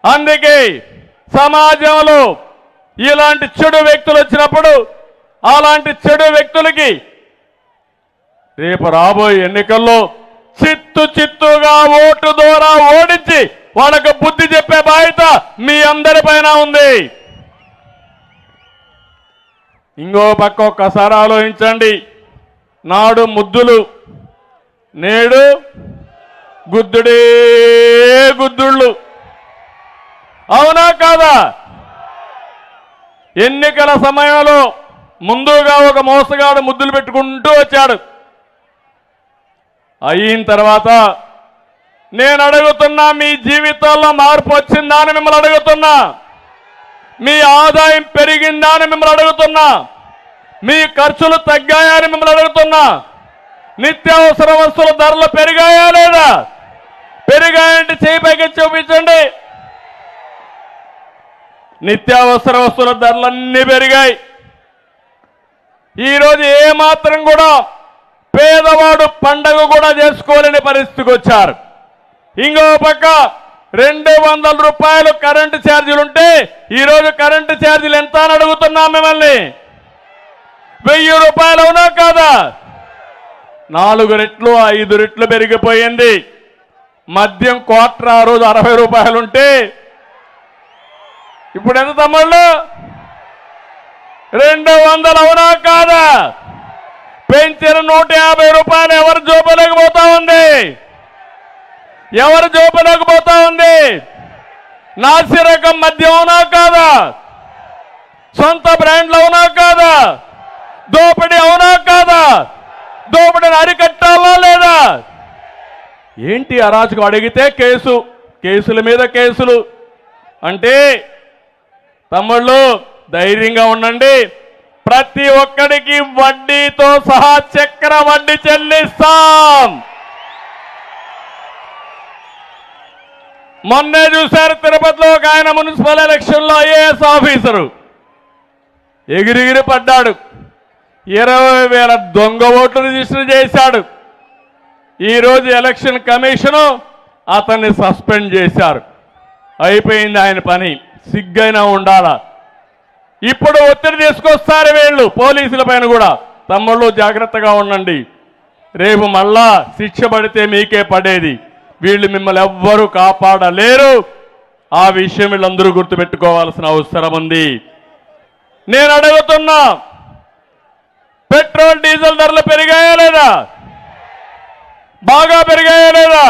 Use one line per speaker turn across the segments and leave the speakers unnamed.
అందుకే సమాజంలో ఇలాంటి చెడు వ్యక్తులు వచ్చినప్పుడు అలాంటి చెడు వ్యక్తులకి రేపు రాబోయే ఎన్నికల్లో చిత్తుగా ఓటు ద్వారా ఓడించి వాళ్ళకు బుద్ధి చెప్పే బాధ్యత మీ అందరిపైన ఉంది. ఇంకో పక్క ఒక్కసారి ఆలోచించండి. నాడు ముద్దులు, నేడు గుద్దుడే గుద్దుళ్ళు. అవునా కాదా? ఎన్నికల సమయంలో ముందుగా ఒక మోసగాడు ముద్దులు పెట్టుకుంటూ వచ్చాడు. అయిన తర్వాత నేను అడుగుతున్నా, మీ జీవితాల్లో మార్పు వచ్చిందా అని మిమ్మల్ని అడుగుతున్నా. మీ ఆదాయం పెరిగిందా అని మిమ్మల్ని అడుగుతున్నా. మీ ఖర్చులు తగ్గాయా అని మిమ్మల్ని అడుగుతున్నా. నిత్యావసర వస్తువుల ధరలు పెరిగాయా లేదా? పెరిగాయంటే చేయి పైకి చూపించండి. నిత్యావసర వస్తువుల ధరలన్నీ పెరిగాయి. ఈరోజు ఏమాత్రం కూడా పేదవాడు పండగ కూడా చేసుకోలేని పరిస్థితికి వచ్చారు. ఇంకో పక్క 200 రూపాయలు కరెంటు ఛార్జీలుంటే ఈరోజు కరెంటు ఛార్జీలు ఎంత అని అడుగుతున్నాం మిమ్మల్ని. 1000 రూపాయలు అవునా కాదా? 4 రెట్లు 5 రెట్లు పెరిగిపోయింది. మద్యం క్వార్టర్ ఆ రోజు 60 రూపాయలుంటే ఇప్పుడు ఎంత తమ్ముళ్ళు? 200 అవునా కాదా? పెంచిన 150 రూపాయలు ఎవరు జోబులోకి పోతా ఉంది? ఎవరు జోబులోకి పోతా ఉంది? నాసిరకం మద్యం అవునా కాదా? సొంత బ్రాండ్లు అవునా కాదా? దోపిడీ అవునా కాదా? దోపిడీని అరికట్టాలా లేదా? ఏంటి అరాచకం? అడిగితే కేసుల మీద కేసులు. అంటే తమ్ముళ్ళు ధైర్యంగా ఉండండి. ప్రతి ఒక్కడికి వడ్డీతో సహా చక్ర వడ్డీ చెల్లిస్తాం. మొన్నే చూశారు తిరుపతిలో ఒక ఆయన మున్సిపల్ ఎలక్షన్లో ఐఏఎస్ ఆఫీసరు ఎగిరిగిరి పడ్డాడు. 20,000 దొంగ ఓట్లు రిజిస్టర్ చేశాడు. ఈరోజు ఎలక్షన్ కమిషను అతన్ని సస్పెండ్ చేశారు. అయిపోయింది ఆయన పని. సిగ్గైనా ఉండాలా. ఇప్పుడు ఒత్తిడి తీసుకొస్తారు వీళ్ళు పోలీసుల పైన కూడా. తమ్ముళ్ళు జాగ్రత్తగా ఉండండి. రేపు మళ్ళా శిక్ష పడితే మీకే పడేది. వీళ్ళు మిమ్మల్ని ఎవ్వరూ కాపాడలేరు. ఆ విషయం వీళ్ళందరూ గుర్తుపెట్టుకోవాల్సిన అవసరం ఉంది. నేను అడుగుతున్నా, పెట్రోల్ డీజిల్ ధరలు పెరిగాయా లేదా? బాగా పెరిగాయా లేదా?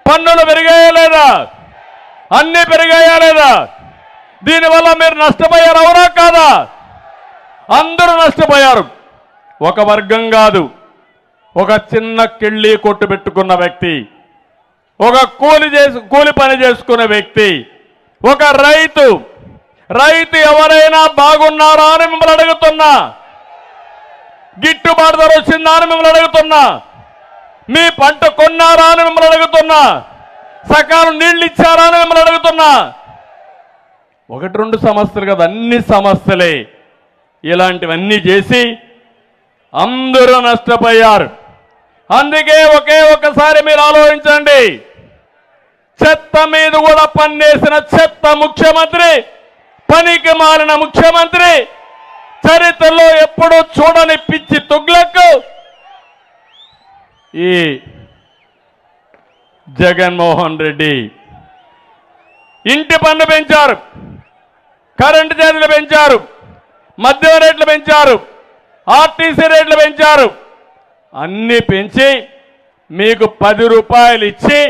పన్నులు పెరిగాయా లేదా? అన్నీ పెరిగాయా లేదా? దీనివల్ల మీరు నష్టపోయారు అవునా కాదా? అందరూ నష్టపోయారు. ఒక వర్గం కాదు. ఒక చిన్న కిళ్ళి కొట్టు పెట్టుకున్న వ్యక్తి, ఒక కూలి పని చేసుకునే వ్యక్తి, ఒక రైతు ఎవరైనా బాగున్నారా అని మిమ్మల్ని అడుగుతున్నా. గిట్టుబాటు ధర వచ్చిందా అని మిమ్మల్ని అడుగుతున్నా. మీ పంట కొన్నారా అని మిమ్మల్ని అడుగుతున్నా. సకాలం నీళ్ళు ఇచ్చారా అని మిమ్మల్ని అడుగుతున్నా. 1-2 సమస్యలు కదా, అన్ని సమస్యలే. ఇలాంటివన్నీ చేసి అందరూ నష్టపోయారు. అందుకే ఒక్కసారి మీరు ఆలోచించండి. చెత్త మీద కూడా పన్నేసిన చెత్త ముఖ్యమంత్రి, పనికి మాలిన ముఖ్యమంత్రి, చరిత్రలో ఎప్పుడూ చూడని పిచ్చి తుగ్లక్ ఈ జగన్మోహన్ రెడ్డి. ఇంటి పన్ను పెంచారు, కరెంటు ఛార్జీలు పెంచారు, మద్యం రేట్లు పెంచారు, ఆర్టీసీ రేట్లు పెంచారు. అన్నీ పెంచి మీకు 10 రూపాయలు ఇచ్చి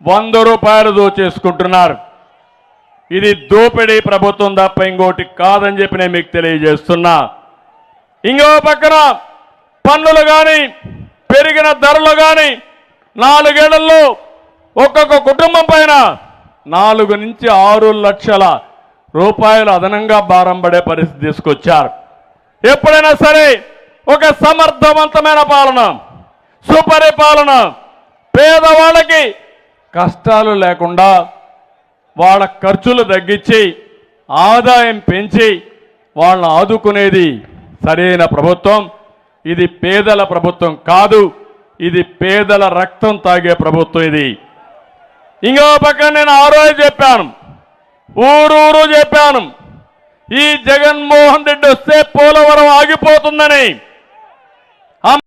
100 రూపాయలు దోచేసుకుంటున్నారు. ఇది దోపిడీ ప్రభుత్వం తప్ప ఇంకోటి కాదని చెప్పి నేను మీకు తెలియజేస్తున్నా. ఇంకో పక్కన పన్నులు కానీ పెరిగిన ధరలు కానీ 4 ఏళ్లలో ఒక్కొక్క కుటుంబం పైన 4 నుంచి 6 లక్షల రూపాయలు అదనంగా భారం పడే పరిస్థితి తీసుకొచ్చారు. ఎప్పుడైనా సరే ఒక సమర్థవంతమైన పాలన, సుపరిపాలన, పేదవాళ్ళకి కష్టాలు లేకుండా వాళ్ళ ఖర్చులు తగ్గించి ఆదాయం పెంచి వాళ్ళని ఆదుకునేది సరైన ప్రభుత్వం. ఇది పేదల ప్రభుత్వం కాదు, ఇది పేదల రక్తం తాగే ప్రభుత్వం. ఇది ఇంకో పక్కన నేను ఆ రోజు చెప్పాను, ఊరూరు చెప్పాను, ఈ జగన్మోహన్ రెడ్డి వస్తే పోలవరం ఆగిపోతుందని.